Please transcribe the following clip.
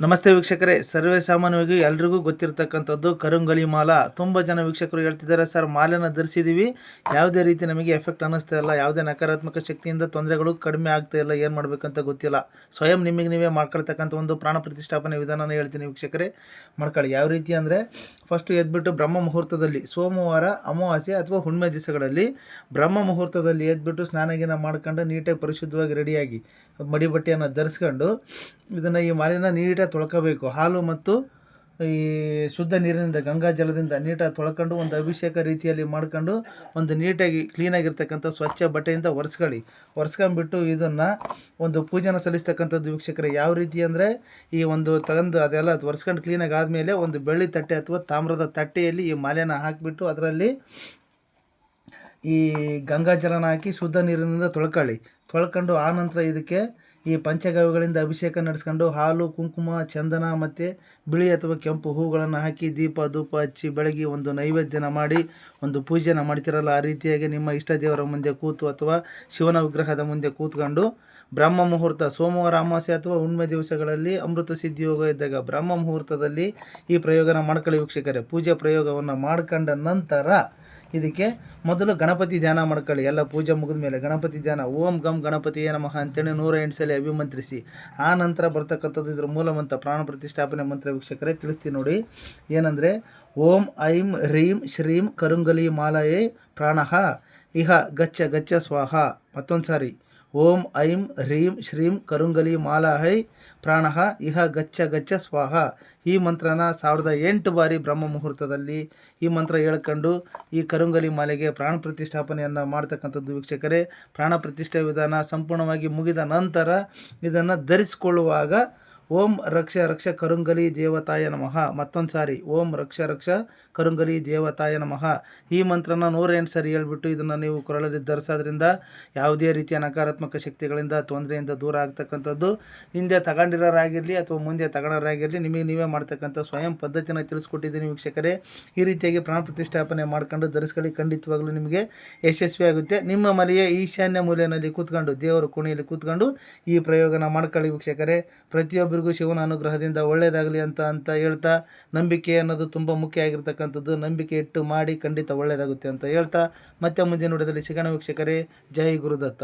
ನಮಸ್ತೆ ವೀಕ್ಷಕರೇ, ಸರ್ವೇ ಸಾಮಾನ್ಯವಾಗಿ ಎಲ್ರಿಗೂ ಗೊತ್ತಿರತಕ್ಕಂಥದ್ದು ಕರುಂಗಲಿ ಮಾಲ. ತುಂಬ ಜನ ವೀಕ್ಷಕರು ಹೇಳ್ತಿದ್ದಾರೆ, ಸರ್ ಮಾಲೆನ ಧರಿಸಿದ್ದೀವಿ, ಯಾವುದೇ ರೀತಿ ನಮಗೆ ಎಫೆಕ್ಟ್ ಅನ್ನಿಸ್ತಾ ಇಲ್ಲ, ಯಾವುದೇ ನಕಾರಾತ್ಮಕ ಶಕ್ತಿಯಿಂದ ತೊಂದರೆಗಳು ಕಡಿಮೆ ಆಗ್ತಾ ಇಲ್ಲ, ಏನು ಮಾಡಬೇಕಂತ ಗೊತ್ತಿಲ್ಲ. ಸ್ವಯಂ ನಿಮಗೆ ನೀವೇ ಮಾಡ್ಕೊಳ್ತಕ್ಕಂಥ ಒಂದು ಪ್ರಾಣ ಪ್ರತಿಷ್ಠಾಪನೆ ವಿಧಾನನ ಹೇಳ್ತೀನಿ ವೀಕ್ಷಕರೇ, ಮಾಡ್ಕೊಳ್ಳಿ. ಯಾವ ರೀತಿ ಅಂದರೆ, ಫಸ್ಟು ಎದ್ಬಿಟ್ಟು ಬ್ರಹ್ಮ ಮುಹೂರ್ತದಲ್ಲಿ, ಸೋಮವಾರ, ಅಮಾವಾಸ್ಯೆ ಅಥವಾ ಹುಣ್ಣಿಮೆ ದಿವಸಗಳಲ್ಲಿ ಬ್ರಹ್ಮ ಮುಹೂರ್ತದಲ್ಲಿ ಎದ್ಬಿಟ್ಟು ಸ್ನಾನಗಿನ ಮಾಡ್ಕೊಂಡು ನೀಟಾಗಿ ಪರಿಶುದ್ಧವಾಗಿ ರೆಡಿಯಾಗಿ ಮಡಿ ಬಟ್ಟೆಯನ್ನು ಧರಿಸ್ಕೊಂಡು ಇದನ್ನು ಈ ಮಾಲೆನ ನೀಟಾಗಿ ತೊಳ್ಕೋಬೇಕು. ಹಾಲು ಮತ್ತು ಈ ಶುದ್ಧ ನೀರಿನಿಂದ, ಗಂಗಾ ಜಲದಿಂದ ನೀಟಾಗಿ ತೊಳ್ಕೊಂಡು ಒಂದು ಅಭಿಷೇಕ ರೀತಿಯಲ್ಲಿ ಮಾಡ್ಕೊಂಡು ಒಂದು ನೀಟಾಗಿ ಕ್ಲೀನಾಗಿರ್ತಕ್ಕಂಥ ಸ್ವಚ್ಛ ಬಟ್ಟೆಯಿಂದ ಒರೆಸ್ಕೊಂಡ್ಬಿಟ್ಟು ಇದನ್ನು ಒಂದು ಪೂಜೆನ ಸಲ್ಲಿಸ್ತಕ್ಕಂಥದ್ದು ವೀಕ್ಷಕರೇ. ಯಾವ ರೀತಿ ಅಂದರೆ, ಈ ಒಂದು ತಗೊಂಡು ಅದೆಲ್ಲ ಒರೆಸ್ಕೊಂಡು ಕ್ಲೀನಾಗಿ ಆದಮೇಲೆ ಒಂದು ಬೆಳ್ಳಿ ತಟ್ಟೆ ಅಥವಾ ತಾಮ್ರದ ತಟ್ಟೆಯಲ್ಲಿ ಈ ಮಾಲೆನ ಹಾಕಿಬಿಟ್ಟು ಅದರಲ್ಲಿ ಈ ಗಂಗಾ ಜಲನ ಹಾಕಿ ಶುದ್ಧ ನೀರಿನಿಂದ ತೊಳ್ಕೊಂಡು ಆನಂತರ ಇದಕ್ಕೆ ಈ ಪಂಚಗವ್ಯಗಳಿಂದ ಅಭಿಷೇಕ ನಡೆಸ್ಕೊಂಡು ಹಾಲು, ಕುಂಕುಮ, ಚಂದನ ಮತ್ತು ಬಿಳಿ ಅಥವಾ ಕೆಂಪು ಹೂಗಳನ್ನು ಹಾಕಿ ದೀಪ ಧೂಪ ಹಚ್ಚಿ ಬೆಳಗ್ಗೆ ಒಂದು ನೈವೇದ್ಯನ ಮಾಡಿ ಒಂದು ಪೂಜೆನ ಮಾಡ್ತಿರಲ್ಲ, ಆ ರೀತಿಯಾಗಿ ನಿಮ್ಮ ಇಷ್ಟ ದೇವರ ಮುಂದೆ ಕೂತು ಅಥವಾ ಶಿವನ ವಿಗ್ರಹದ ಮುಂದೆ ಕೂತ್ಕೊಂಡು ಬ್ರಹ್ಮ ಮುಹೂರ್ತ, ಸೋಮವಾರ, ಅಮಾವಾಸ್ಯೆ ಅಥವಾ ಹುಣ್ಣಿಮೆ ದಿವಸಗಳಲ್ಲಿ ಅಮೃತ ಸಿದ್ಧಿಯೋಗ ಇದ್ದಾಗ ಬ್ರಹ್ಮ ಮುಹೂರ್ತದಲ್ಲಿ ಈ ಪ್ರಯೋಗನ ಮಾಡ್ಕೊಳ್ಳಿ ವೀಕ್ಷಕರೇ. ಪೂಜೆ ಪ್ರಯೋಗವನ್ನು ಮಾಡ್ಕೊಂಡ ನಂತರ ಇದಕ್ಕೆ ಮೊದಲು ಗಣಪತಿ ಧ್ಯಾನ ಮಾಡ್ಕೊಳ್ಳಿ. ಎಲ್ಲ ಪೂಜೆ ಮುಗಿದ ಮೇಲೆ ಗಣಪತಿ ಧ್ಯಾನ, ಓಂ ಗಂ ಗಣಪತಿಯೇ ನಮಃ ಅಂತೇಳಿ 108 ಸಲ ಅಭಿಮಂತ್ರಿಸಿ ಆ ನಂತರ ಬರ್ತಕ್ಕಂಥದ್ದು ಇದರ ಮೂಲ ಮಂತ್ರ, ಪ್ರಾಣ ಪ್ರತಿಷ್ಠಾಪನೆ ಮಂತ್ರ ವೀಕ್ಷಕರೇ. ತಿಳಿಸ್ತೀನಿ ನೋಡಿ, ಏನಂದರೆ ಓಂ ಐಂ ಹ್ರೀಂ ಶ್ರೀಂ ಕರುಂಗಲಿ ಮಾಲಯೇ ಪ್ರಾಣಃ ಇಹ ಗಚ್ಚ ಗಚ್ಚ ಸ್ವಾಹ. ಮತ್ತೊಂದು ಸಾರಿ, ಓಂ ಐಂ ಹ್ರೀಂ ಶ್ರೀಂ ಕರುಂಗಲಿ ಮಾಲಾಹೈ ಪ್ರಾಣಃ ಇಹ ಗಚ್ಚ ಗಚ್ಚ ಸ್ವಾಹ. ಈ ಮಂತ್ರನ 1008 ಬಾರಿ ಬ್ರಹ್ಮ ಮುಹೂರ್ತದಲ್ಲಿ ಈ ಮಂತ್ರ ಹೇಳ್ಕೊಂಡು ಈ ಕರುಂಗಲಿ ಮಾಲೆಗೆ ಪ್ರಾಣ ಪ್ರತಿಷ್ಠಾಪನೆಯನ್ನು ಮಾಡ್ತಕ್ಕಂಥದ್ದು ವೀಕ್ಷಕರೇ. ಪ್ರಾಣ ಪ್ರತಿಷ್ಠೆ ವಿಧಾನ ಸಂಪೂರ್ಣವಾಗಿ ಮುಗಿದ ನಂತರ ಇದನ್ನು ಧರಿಸಿಕೊಳ್ಳುವಾಗ ಓಂ ರಕ್ಷ ರಕ್ಷ ಕರುಂಗಲಿ ದೇವತಾಯ ನಮಃ. ಮತ್ತೊಂದು ಸಾರಿ, ಓಂ ರಕ್ಷ ರಕ್ಷ ಕರುಂಗಲಿ ದೇವತಾಯ ನಮಃ. ಈ ಮಂತ್ರನ 108 ಸಾರಿ ಹೇಳ್ಬಿಟ್ಟು ಇದನ್ನು ನೀವು ಕೊರಳಲ್ಲಿ ಧರಿಸೋದ್ರಿಂದ ಯಾವುದೇ ರೀತಿಯ ನಕಾರಾತ್ಮಕ ಶಕ್ತಿಗಳಿಂದ ತೊಂದರೆಯಿಂದ ದೂರ ಆಗ್ತಕ್ಕಂಥದ್ದು. ಹಿಂದೆ ತಗೊಂಡಿರೋರಾಗಿರಲಿ ಅಥವಾ ಮುಂದೆ ತಗೊಳ್ಳೋರಾಗಿರಲಿ, ನಿಮಗೆ ನೀವೇ ಮಾಡ್ತಕ್ಕಂಥ ಸ್ವಯಂ ಪದ್ಧತಿನ ತಿಳಿಸ್ಕೊಟ್ಟಿದ್ದೀನಿ ವೀಕ್ಷಕರೇ. ಈ ರೀತಿಯಾಗಿ ಪ್ರಾಣ ಪ್ರತಿಷ್ಠಾಪನೆ ಮಾಡ್ಕೊಂಡು ಧರಿಸ್ಕೊಳ್ಳಿ, ಖಂಡಿತವಾಗಲೂ ನಿಮಗೆ ಯಶಸ್ವಿಯಾಗುತ್ತೆ. ನಿಮ್ಮ ಮನೆಯ ಈಶಾನ್ಯ ಮೂಲೆಯಲ್ಲಿ ಕೂತ್ಕೊಂಡು, ದೇವರ ಕೋಣೆಯಲ್ಲಿ ಕೂತ್ಕೊಂಡು ಈ ಪ್ರಯೋಗನ ಮಾಡ್ಕೊಳ್ಳಿ ವೀಕ್ಷಕರೇ. ಪ್ರತಿಯೊಬ್ಬರಿಗೂ ಶಿವನ ಅನುಗ್ರಹದಿಂದ ಒಳ್ಳೆಯದಾಗಲಿ ಅಂತ ಹೇಳ್ತಾ, ನಂಬಿಕೆ ಅನ್ನೋದು ತುಂಬ ಮುಖ್ಯ ಆಗಿರ್ತಕ್ಕಂಥದ್ದು. ನಂಬಿಕೆ ಇಟ್ಟು ಮಾಡಿ, ಖಂಡಿತ ಒಳ್ಳೆಯದಾಗುತ್ತೆ ಅಂತ ಹೇಳ್ತಾ ಮತ್ತೆ ಮುಂದಿನ ನೋಡೋದಲ್ಲಿ ಸಿಗೋಣ ವೀಕ್ಷಕರೇ. ಜೈ ಗುರುದತ್ತ.